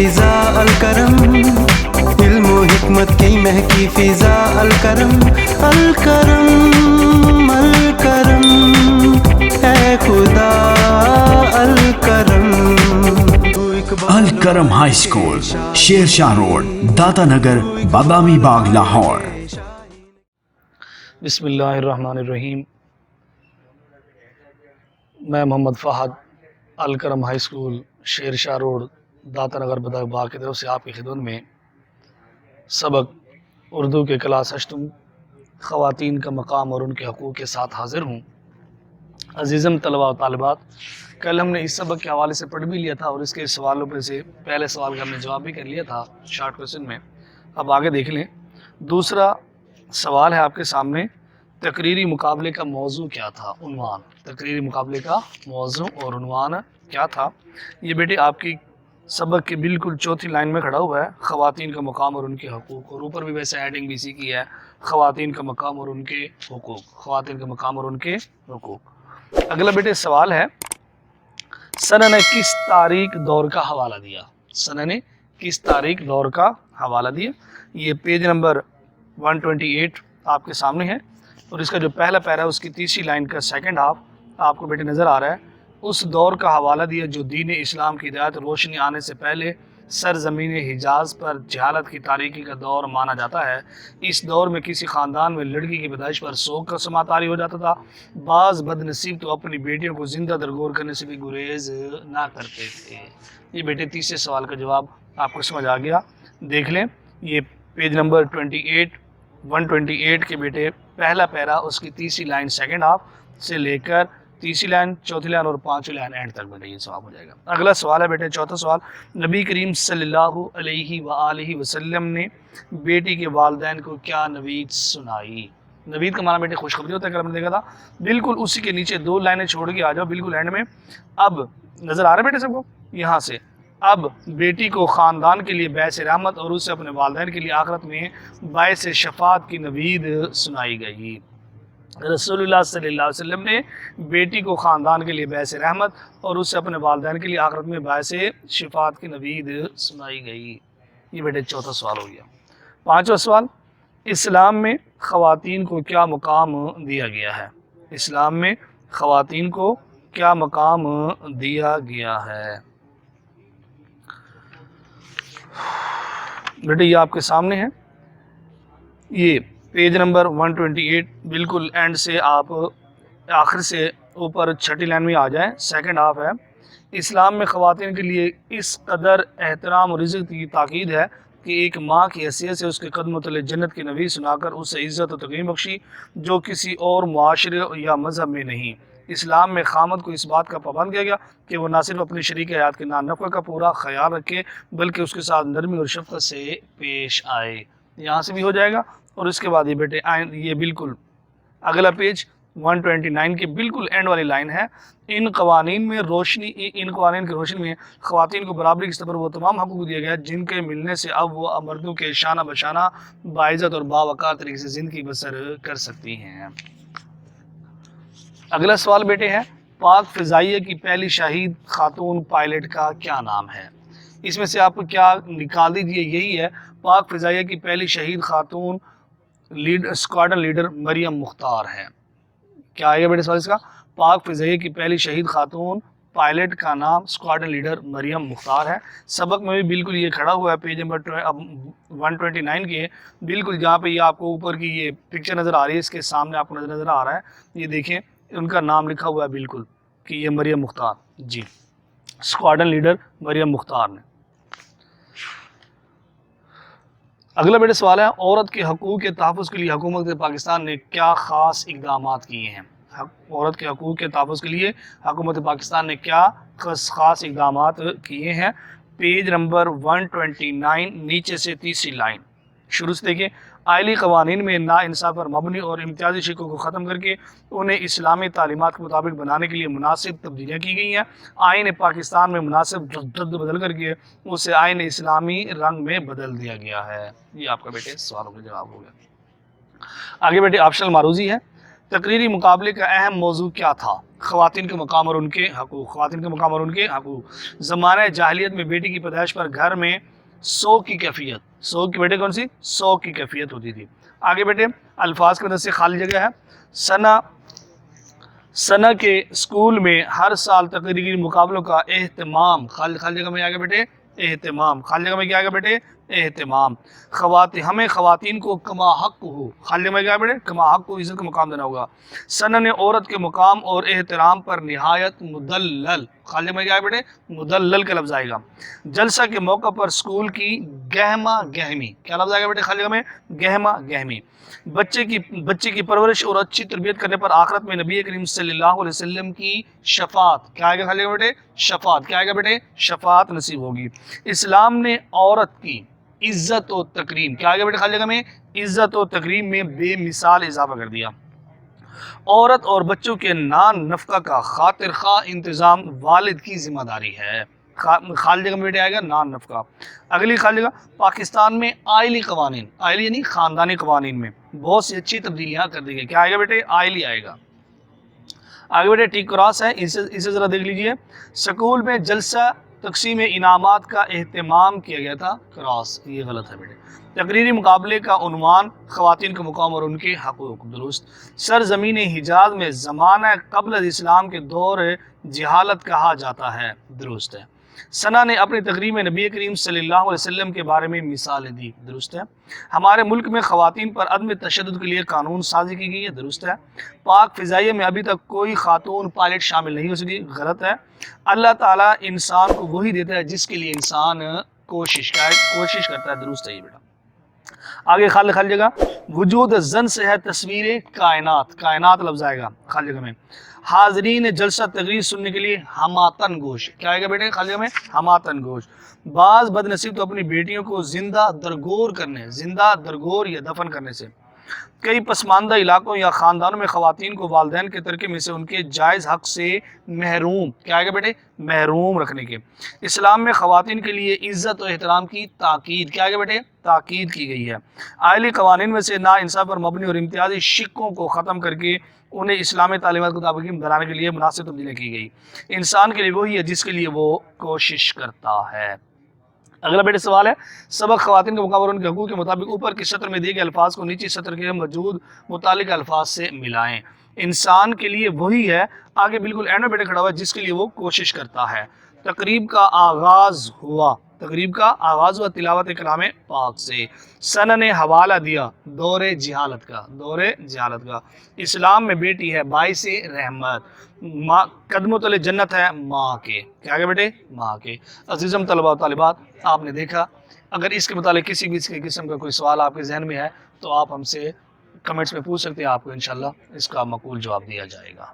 فضا الکرم، علم و حکمت کی مہکی فضا الکرم، الکرم الکرم اے خدا Al-Karam. Al-Karam high school, Sher Shah road, داتا نگر، بادامی باغ، لاہور۔ بسم اللہ الرحمن الرحیم۔ میں محمد Fahad, Al-Karam high school, Sher Shah road, داتا نگر، بادامی باغ کی طرف سے آپ کی خدمت میں سبق اردو کے کلاس ہشتم خواتین کا مقام اور ان کے حقوق کے ساتھ حاضر ہوں۔ عزیزم طلباء و طالبات، کل ہم نے اس سبق کے حوالے سے پڑھ بھی لیا تھا اور اس کے سوالوں پہ سے پہلے سوال کا ہم نے جواب بھی کر لیا تھا شارٹ کویسچن میں۔ اب آگے دیکھ لیں، دوسرا سوال ہے آپ کے سامنے، تقریری مقابلے کا موضوع کیا تھا؟ عنوان۔ تقریری مقابلے کا موضوع اور عنوان کیا تھا؟ یہ بیٹے آپ کی سبق کے بالکل چوتھی لائن میں کھڑا ہوا ہے، خواتین کا مقام اور ان کے حقوق، اور اوپر بھی ویسے ایڈنگ بھی اسی کی ہے، خواتین کا مقام اور ان کے حقوق، خواتین کا مقام اور ان کے حقوق۔ اگلا بیٹے سوال ہے، سنہ نے کس تاریخ دور کا حوالہ دیا؟ سنہ نے کس تاریخ دور کا حوالہ دیا؟ یہ پیج نمبر 128 آپ کے سامنے ہے، اور اس کا جو پہلا پیرا ہے اس کی تیسری لائن کا سیکنڈ ہاف آپ کو بیٹے نظر آ رہا ہے۔ اس دور کا حوالہ دیا جو دین اسلام کی ہدایت روشنی آنے سے پہلے سرزمین حجاز پر جہالت کی تاریکی کا دور مانا جاتا ہے۔ اس دور میں کسی خاندان میں لڑکی کی پیدائش پر سوگ کا سما طاری ہو جاتا تھا۔ بعض بد نصیب تو اپنی بیٹیوں کو زندہ درگور کرنے سے بھی گریز نہ کرتے تھے۔ یہ بیٹے تیسرے سوال کا جواب آپ کو سمجھ آ گیا۔ دیکھ لیں، یہ پیج نمبر 128 کے بیٹے پہلا پیرا، اس کی تیسری لائن سیکنڈ ہاف سے لے کر تیسری لائن، چوتھی لائن اور پانچویں لائن اینڈ تک بیٹے یہ جواب ہو جائے گا۔ اگلا سوال ہے بیٹے چوتھا سوال، نبی کریم صلی اللہ علیہ وآلہ وسلم نے بیٹی کے والدین کو کیا نوید سنائی؟ نوید کا معنی بیٹے خوشخبری ہوتا ہے، کل ہم نے دیکھا تھا۔ بالکل اسی کے نیچے دو لائنیں چھوڑ کے آ جاؤ بالکل اینڈ میں۔ اب نظر آ رہا ہے بیٹے سب کو؟ یہاں سے اب بیٹی کو خاندان کے لیے باعث رحمت اور اسے اپنے والدین کے لیے آخرت میں باعث شفاعت کی نوید سنائی گئی۔ رسول اللہ صلی اللہ علیہ وسلم نے بیٹی کو خاندان کے لیے باعث رحمت اور اسے اپنے والدین کے لیے آخرت میں باعث شفاعت کی نوید سنائی گئی۔ یہ بیٹے چوتھا سوال ہو گیا۔ پانچواں سوال، اسلام میں خواتین کو کیا مقام دیا گیا ہے؟ اسلام میں خواتین کو کیا مقام دیا گیا ہے؟ بیٹے یہ آپ کے سامنے ہے، یہ پیج نمبر 128 بالکل اینڈ سے آپ آخر سے اوپر چھٹی لائن میں آ جائیں، سیکنڈ ہاف ہے۔ اسلام میں خواتین کے لیے اس قدر احترام اور عزت کی تاکید ہے کہ ایک ماں کی حیثیت سے اس کے قدموں تلے جنت کی نوید سنا کر اسے عزت و تکریم بخشی جو کسی اور معاشرے یا مذہب میں نہیں۔ اسلام میں خامد کو اس بات کا پابند کیا گیا کہ وہ نہ صرف اپنی شریک حیات کے نان نفع کا پورا خیال رکھے بلکہ اس کے ساتھ نرمی اور شفقت سے پیش آئے۔ یہاں سے بھی ہو جائے گا، اور اس کے بعد یہ بیٹے یہ بالکل اگلا پیج 129 کے بالکل اینڈ والی لائن ہے، ان قوانین کی روشنی میں خواتین کو برابری کی سطح پر وہ تمام حقوق دیا گیا جن کے ملنے سے اب وہ مردوں کے شانہ بشانہ باعزت اور باوقار طریقے سے زندگی بسر کر سکتی ہیں۔ اگلا سوال بیٹے ہے، پاک فضائیہ کی پہلی شہید خاتون پائلٹ کا کیا نام ہے؟ اس میں سے آپ کو کیا نکال دیجیے، یہی ہے، پاک فضائیہ کی پہلی شہید خاتون اسکواڈرن لیڈر مریم مختار ہے۔ کیا آئے گا بیٹے سوال اس کا؟ پاک فضائیہ کی پہلی شہید خاتون پائلٹ کا نام اسکواڈرن لیڈر مریم مختار ہے۔ سبق میں بھی بالکل یہ کھڑا ہوا ہے پیج نمبر 129 کے بالکل جہاں پہ یہ آپ کو اوپر کی یہ پکچر نظر آ رہی ہے، اس کے سامنے آپ کو نظر آ رہا ہے، یہ دیکھیں ان کا نام لکھا ہوا ہے بالکل کہ یہ مریم مختار، جی اسکواڈرن لیڈر مریم مختار نے۔ اگلا بیٹے سوال ہے، عورت کے حقوق کے تحفظ کے لیے حکومت پاکستان نے کیا خاص اقدامات کیے ہیں؟ عورت کے حقوق کے تحفظ کے لیے حکومت پاکستان نے کیا خاص اقدامات کیے ہیں؟ پیج نمبر 129 نیچے سے تیسری لائن شروع سے دیکھیں، آئلی قوانین میں نا انصاف پر مبنی اور امتیازی شکوں کو ختم کر کے انہیں اسلامی تعلیمات کے مطابق بنانے کے لیے مناسب تبدیلیاں کی گئی ہیں۔ آئین پاکستان میں مناسب رد بدل کر کے اسے آئین اسلامی رنگ میں بدل دیا گیا ہے۔ یہ آپ کا بیٹے سوالوں کا جواب ہو گیا۔ آگے بیٹے آپشنل معروضی ہے، تقریری مقابلے کا اہم موضوع کیا تھا؟ خواتین کے مقام اور ان کے حقوق، خواتین کے مقام اور ان کے حقوق۔ زمانہ جاہلیت میں بیٹی کی پیدائش پر گھر میں 100 کی کیفیت، 100 کی بیٹے کون سی 100 کی کیفیت ہوتی تھی۔ آگے بیٹے الفاظ کی مدد سے خالی جگہ ہے۔ ثنا کے اسکول میں ہر سال تقریری مقابلوں کا اہتمام، خالی جگہ میں آگے بیٹے اہتمام، خالی جگہ میں کیا آگے بیٹے اہتمام۔ ہمیں خواتین کو کما حق ہو، خالی جگہ میں کیا بیٹے کما حق کو عزت کا مقام دینا ہوگا۔ ثنا نے عورت کے مقام اور احترام پر نہایت مدلل، خالی جگہ میں کیا بیٹے مدلل کا لفظ آئے گا۔ جلسہ کے موقع پر اسکول کی گہما گہمی، کیا لفظ آئے گا بیٹے خالی جگہ میں گہما گہمی۔ بچے کی پرورش اور اچھی تربیت کرنے پر آخرت میں نبی کریم صلی اللہ علیہ وسلم کی شفاعت، کیا آئے گا خالی جگہ بیٹے شفاعت، کیا آئے گا بیٹے شفاعت نصیب ہوگی۔ اسلام نے عورت کی عزت و تکریم، کیا آئے گا بیٹے خالی جگہ میں عزت و تکریم میں بے مثال اضافہ کر دیا۔ عورت اور بچوں کے نان نفقہ کا خاطر خواہ انتظام والد کی ذمہ داری ہے، خالی جگہ میں بیٹے آئے گا نان نفقہ۔ اگلی خالی جگہ پاکستان میں آئلی قوانین، آئلی یعنی خاندانی قوانین میں بہت سی اچھی تبدیلیاں کر دی گئی، کیا آئے گا بیٹے آئلی آئے گا۔ آگے بیٹے ٹی کراس ہے، اسے ذرا دیکھ لیجئے۔ سکول میں جلسہ تقسیم انعامات کا اہتمام کیا گیا تھا، کراس، یہ غلط ہے بیٹے۔ تقریری مقابلے کا عنوان خواتین کا مقام اور ان کے حقوق، درست۔ سرزمین حجاز میں زمانہ قبل از اسلام کے دور جہالت کہا جاتا ہے، درست ہے۔ ثنا نے اپنی تقریر میں نبی کریم صلی اللہ علیہ وسلم کے بارے میں مثالیں دی، درست ہے۔ ہمارے ملک میں خواتین پر عدم تشدد کے لیے قانون سازی کی گئی ہے، درست ہے۔ پاک فضائیہ میں ابھی تک کوئی خاتون پائلٹ شامل نہیں ہو سکی، غلط ہے۔ اللہ تعالیٰ انسان کو وہی دیتا ہے جس کے لیے انسان کوشش کرتا ہے، درست ہے یہ بیٹا۔ آگے خالی جگہ وجود زن سے ہے تصویر کائنات، کائنات لفظ آئے گا خالی جگہ میں۔ حاضرین جلسہ تقریر سننے کے لیے ہماتن گوش، کیا آئے گا بیٹے خالی جگہ میں ہماتن گوش۔ بعض بد نصیب تو اپنی بیٹیوں کو زندہ درگور یا دفن کرنے سے، کئی پسماندہ علاقوں یا خاندانوں میں خواتین کو والدین کے ترکے میں سے ان کے جائز حق سے محروم، کیا آئے گا بیٹے محروم رکھنے کے۔ اسلام میں خواتین کے لیے عزت و احترام کی تاکید، کیا آئے گا بیٹے تاکید کی گئی ہے۔ آئلی قوانین میں سے ناانصاف پر مبنی اور امتیازی شقوں کو ختم کر کے انہیں اسلامی تعلیمات کو مطابق بنانے کے لیے مناسب تبدیلیاں کی گئی۔ انسان کے لیے وہی ہے جس کے لیے وہ کوشش کرتا ہے۔ اگلا بیٹے سوال ہے، سبق خواتین کے مقام اور ان کے حقوق کے مطابق اوپر کی سطر میں دیے گئے الفاظ کو نیچی سطر کے موجود متعلق الفاظ سے ملائیں۔ انسان کے لیے وہی ہے، آگے بالکل اینڈ میں بیٹے کھڑا ہوا ہے جس کے لیے وہ کوشش کرتا ہے۔ تقریب کا آغاز ہوا تلاوت کلام پاک سے۔ ثنا نے حوالہ دیا دور جہالت کا۔ اسلام میں بیٹی ہے باعث رحمت، قدموں تلے جنت ہے ماں کے، کیا آگے بیٹے ماں کے۔ عزیزم طلباء و طالبات، آپ نے دیکھا، اگر اس کے متعلق کسی بھی قسم کا کوئی سوال آپ کے ذہن میں ہے تو آپ ہم سے کمنٹس میں پوچھ سکتے ہیں، آپ کو انشاءاللہ اس کا معقول جواب دیا جائے گا۔